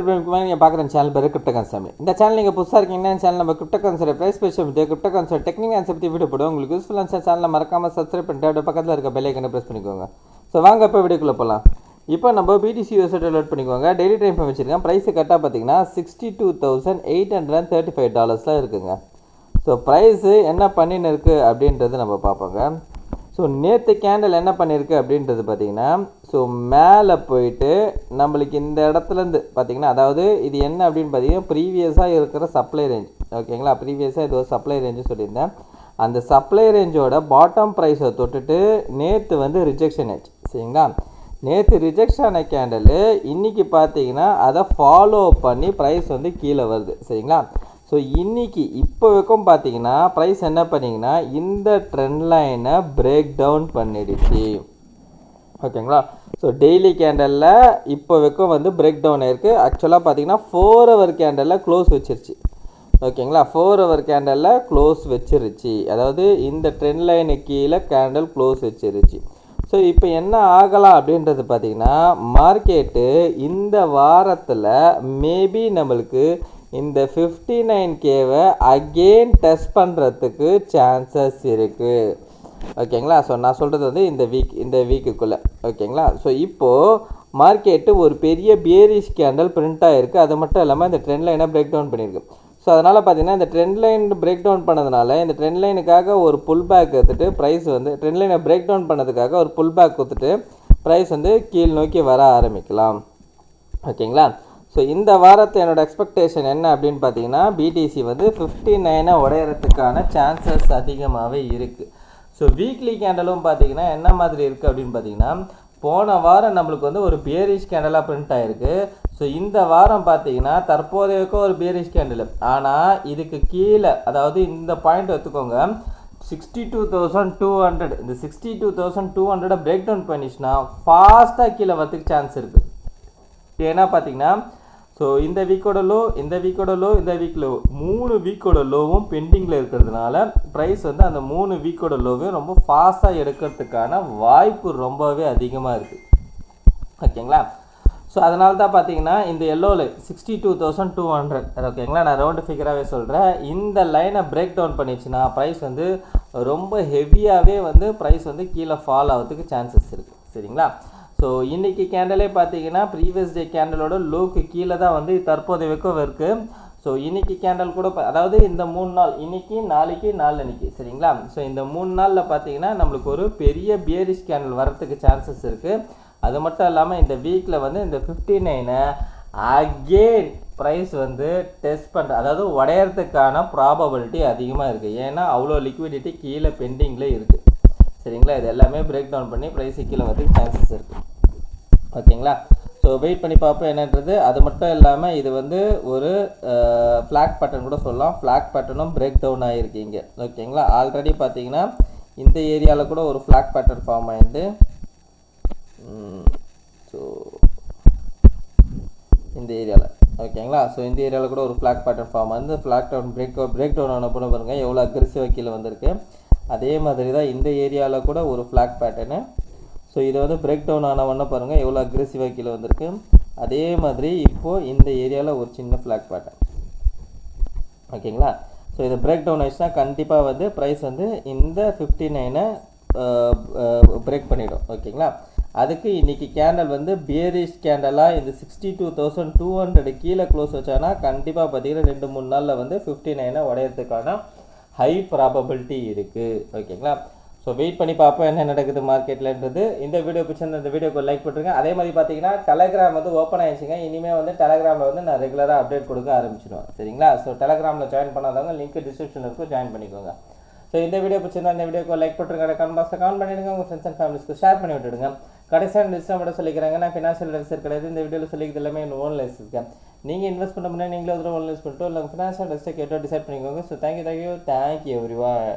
இப்போ நீங்கள் பார்க்குற சேனல் பேர் கிரிப்டோ கான்செப்ட். இந்த சேனல் நீங்கள் புதுசாக இருக்கீங்கன்னா சேனல் நம்ம கிரிப்டோ கான்செப்ட் ப்ரைஸ் பேசும் கிரிப்டோ கான்செப்ட் டெக்னிக் ஆன்சர் பற்றி வீடியோ போடுவோம். உங்களுக்கு யூஸ்ஃபுல்லான சேனலை மறக்காமல் சப்ஸ்கிரைப் பண்ணிட்டு அப்படியே பக்கத்தில் இருக்க பெல் ஐக்கனை ப்ரெஸ் பண்ணிக்கோங்க. ஸோ வாங்க இப்போ வீடியோக்குள்ளே போகலாம். இப்போ நம்ம BTC வெப்சைட் லோட் பண்ணிக்கோங்க. டெய்லி டைம் வச்சுருக்கேன். ப்ரைஸு கரெக்டாக பார்த்தீங்கன்னா $62,835 இருக்குங்க. ஸோ ப்ரைஸு என்ன பண்ணின்னு இருக்குது அப்படின்றது நம்ம பார்ப்போங்க. ஸோ நேற்று கேண்டில் என்ன பண்ணியிருக்கு அப்படின்றது பார்த்திங்கன்னா, ஸோ மேலே போயிட்டு நம்மளுக்கு இந்த இடத்துலேருந்து பார்த்திங்கன்னா, அதாவது இது என்ன அப்படின்னு பார்த்தீங்கன்னா ப்ரீவியஸாக இருக்கிற சப்ளை ரேஞ்ச். ஓகேங்களா, ப்ரீவியஸாக இது ஒரு சப்ளை ரேஞ்சு சொல்லியிருந்தேன். அந்த சப்ளை ரேஞ்சோட பாட்டம் ப்ரைஸை தொட்டுட்டு நேற்று வந்து ரிஜெக்ஷன் ஆச்சு. சரிங்களா, நேற்று ரிஜெக்ஷன் ஆன கேண்டில் இன்றைக்கி பார்த்தீங்கன்னா அதை ஃபாலோ பண்ணி ப்ரைஸ் வந்து கீழே வருது. சரிங்களா, ஸோ இன்றைக்கி இப்போ வரைக்கும் பார்த்தீங்கன்னா ப்ரைஸ் என்ன பண்ணிங்கன்னா இந்த ட்ரெண்ட் லைனை பிரேக் டவுன் பண்ணிடுச்சு. ஓகேங்களா, ஸோ டெய்லி கேண்டலில் இப்போ வரைக்கும் வந்து பிரேக் டவுன் ஆயிருக்கு. ஆக்சுவலாக பார்த்தீங்கன்னா 4 ஹவர் கேண்டலில் க்ளோஸ் வச்சிருச்சு. ஓகேங்களா, 4 ஹவர் கேண்டலில் க்ளோஸ் வச்சிருச்சு. அதாவது இந்த ட்ரெண்ட் லைனுக்கு கீழே கேண்டல் க்ளோஸ் வச்சிருச்சு. ஸோ இப்போ என்ன ஆகலாம் அப்படின்றது பார்த்திங்கன்னா, மார்க்கெட்டு இந்த வாரத்தில் மேபி நம்மளுக்கு இந்த 59Kவை அகெயின் டெஸ்ட் பண்ணுறதுக்கு சான்சஸ் இருக்குது. ஓகேங்களா, ஸோ நான் சொல்கிறது வந்து இந்த வீக்குக்குள்ளே. ஓகேங்களா, ஸோ இப்போது மார்க்கெட்டு ஒரு பெரிய பியரிஷ் கேண்டல் பிரிண்ட் ஆகிருக்கு. அது மட்டும் இல்லாமல் இந்த ட்ரெண்ட் லைனை பிரேக் டவுன் பண்ணியிருக்கு. ஸோ அதனால் பார்த்தீங்கன்னா இந்த ட்ரெண்ட் லைன் பிரேக் டவுன் பண்ணதுனால இந்த ட்ரெண்ட் லைனுக்காக ஒரு புல் பேக் எடுத்துகிட்டு ப்ரைஸ் வந்து ட்ரெண்ட் லைனை பிரேக் டவுன் பண்ணதுக்காக ஒரு புல் பேக் கொடுத்துட்டு ப்ரைஸ் வந்து கீழ் நோக்கி வர ஆரம்பிக்கலாம். ஓகேங்களா, ஸோ இந்த வாரத்தை என்னோடய எக்ஸ்பெக்டேஷன் என்ன அப்படின்னு பார்த்தீங்கன்னா, BTC வந்து 59 உடையறதுக்கான சான்சஸ் அதிகமாகவே இருக்குது. ஸோ வீக்லி கேண்டலும் பார்த்தீங்கன்னா என்ன மாதிரி இருக்குது அப்படின்னு பார்த்தீங்கன்னா, போன வாரம் நம்மளுக்கு வந்து ஒரு பியரிஷ் கேண்டலாக பிரிண்ட் ஆகிருக்கு. ஸோ இந்த வாரம் பார்த்தீங்கன்னா தற்போதையக்கு ஒரு பியரிஷ் கேண்டில். ஆனால் இதுக்கு கீழே, அதாவது இந்த பாயிண்ட் எடுத்துக்கோங்க, 62,200, இந்த 62,200 பிரேக் டவுன் பண்ணிச்சுன்னா ஃபாஸ்ட்டாக கீழே வரதுக்கு சான்ஸ் இருக்குது. ஏன்னா பார்த்தீங்கன்னா ஸோ இந்த வீக்கோட லோ, இந்த வீக்கோட லோ, இந்த வீக்கில் 3 வீக்கோட லோவும் பெண்டிங்கில் இருக்கிறதுனால ப்ரைஸ் வந்து அந்த 3 வீக்கோட லோவையும் ரொம்ப ஃபாஸ்ட்டாக எடுக்கிறதுக்கான வாய்ப்பு ரொம்பவே அதிகமாக இருக்குது. ஓகேங்களா, ஸோ அதனால தான் பார்த்தீங்கன்னா இந்த எல்லோவில் 62,200. ஓகேங்களா, நான் ரவுண்டு ஃபிகராகவே சொல்கிறேன். இந்த லைனை பிரேக் டவுன் பண்ணிச்சுன்னா ப்ரைஸ் வந்து ரொம்ப ஹெவியாகவே வந்து ப்ரைஸ் வந்து கீழே ஃபால் ஆகிறதுக்கு சான்சஸ் இருக்குது. சரிங்களா, ஸோ இன்றைக்கி கேண்டலே பார்த்தீங்கன்னா ப்ரீவியஸ் டே கேண்டலோட லோக்கு கீழே தான் வந்து தற்போதைய வரைக்கும் இருக்குது. ஸோ இன்றைக்கி கேண்டல் கூட அதாவது இந்த 3 நாள், இன்றைக்கி, நாளைக்கு, நாளன்னைக்கு. சரிங்களா, ஸோ இந்த 3 நாளில் பார்த்தீங்கன்னா நம்மளுக்கு ஒரு பெரிய பியரிஷ் கேண்டல் வரத்துக்கு சான்சஸ் இருக்குது. அது மட்டும் இல்லாமல் இந்த வீக்கில் வந்து இந்த 59 அகெயின் ப்ரைஸ் வந்து டெஸ்ட் பண்ணுற, அதாவது உடையறதுக்கான ப்ராபபிலிட்டி அதிகமாக இருக்குது. ஏன்னா அவ்வளோ லிக்விடிட்டி கீழே பெண்டிங்கில் இருக்குது. சரிங்களா, இது எல்லாமே பிரேக் டவுன் பண்ணி ப்ரைஸு கீழே வரதுக்கு சான்சஸ் இருக்குது. ஓகேங்களா, ஸோ வெயிட் பண்ணி பார்ப்போம் என்னன்றது. அது மட்டும் இல்லாமல் இது வந்து ஒரு ஃப்ளாக் பேட்டர்ன் கூட சொல்லலாம். ஃப்ளாக் பேட்டர்னும் பிரேக் டவுன் ஆகிருக்கு இங்கே. ஓகேங்களா, ஆல்ரெடி பார்த்தீங்கன்னா இந்த ஏரியாவில் கூட ஒரு ஃப்ளாக் பேட்டர்ன் ஃபார்ம் ஆகிருந்து, ஸோ இந்த ஏரியாவில். ஓகேங்களா, ஸோ இந்த ஏரியாவில் கூட ஒரு ஃப்ளாக் பேட்டர்ன் ஃபார்ம் வந்து ஃப்ளாக் டவுன் பிரேக் டவுன் ஆன போன பாருங்கள் எவ்வளோ அக்ரெசிவாக கீழே வந்திருக்கு. அதே மாதிரி தான் இந்த ஏரியாவில் கூட ஒரு ஃப்ளாக் பேட்டர்னு. ஸோ இதை வந்து பிரேக் டவுன் ஆனவொன்னே பாருங்கள் எவ்வளோ அக்ரெசிவாக கீழே வந்திருக்கு. அதே மாதிரி இப்போது இந்த ஏரியாவில் ஒரு சின்ன ஃப்ளாக் பேட்டர்ன். ஓகேங்களா, ஸோ இதை பிரேக் டவுன் ஆயிடுச்சுன்னா கண்டிப்பாக வந்து ப்ரைஸ் வந்து இந்த 59 பிரேக் பண்ணிவிடும். ஓகேங்களா, அதுக்கு இன்றைக்கி கேண்டல் வந்து பியரிஷ் கேண்டலாக இந்த 62,200 கீழே க்ளோஸ் வச்சானா கண்டிப்பாக பார்த்தீங்கன்னா 2-3 நாளில் வந்து 59 உடையறதுக்கான ஹை ப்ராபபிலிட்டி இருக்குது. ஓகேங்களா, ஸோ வெயிட் பண்ணி பார்ப்போம் என்ன நடக்குது மார்க்கெட்லன்றது. இந்த வீடியோ பிடிச்சிருந்த இந்த வீடியோக்கு லைக் பண்ணுறேங்க. அதே மாதிரி பார்த்தீங்கன்னா டெலகிராம் வந்து ஓப்பன் ஆயிடுச்சுங்க. இனிமேல் வந்து டெலகிராமில் வந்து நான் ரெகுலராக அப்டேட் கொடுக்க ஆரம்பிச்சிடுவேன். சரிங்களா, ஸோ டெலகிராமில் ஜாயின் பண்ணாதவங்க லிங்க் டிஸ்கிரிப்ஷனில் இருக்கும், ஜாயின் பண்ணிக்கோங்க. ஸோ இந்த வீடியோ பிடிச்சிருந்தா இந்த வீடியோக்கு லைக் பண்ணுறேங்க. கமெண்ட் பாக்ஸில் கமெண்ட் பண்ணிவிடுங்க. உங்கள் ஃப்ரெண்ட்ஸ் அண்ட் ஃபேமிலிஸ்க்கு ஷேர் பண்ணி விட்டுடுங்க. கடைசியாக டிஸ்டம் மட்டும் சொல்லிக்கிறாங்க, நான் ஃபினான்ஷியல் அட்வைசர் கிடையாது. இந்த வீடியோவில் சொல்லிக்கிறது எல்லாமே ஓன் லைஸ் இருக்கேன். நீங்கள் இன்வெஸ்ட் பண்ண முன்னாடி நீங்களே ஒரு ஓன் லைஸ் பண்ணிட்டு இல்லை ஃபினான்ஷியல் அட்வைஸை கேட்டோ டிசைட் பண்ணிக்கோங்க. So thank you every one.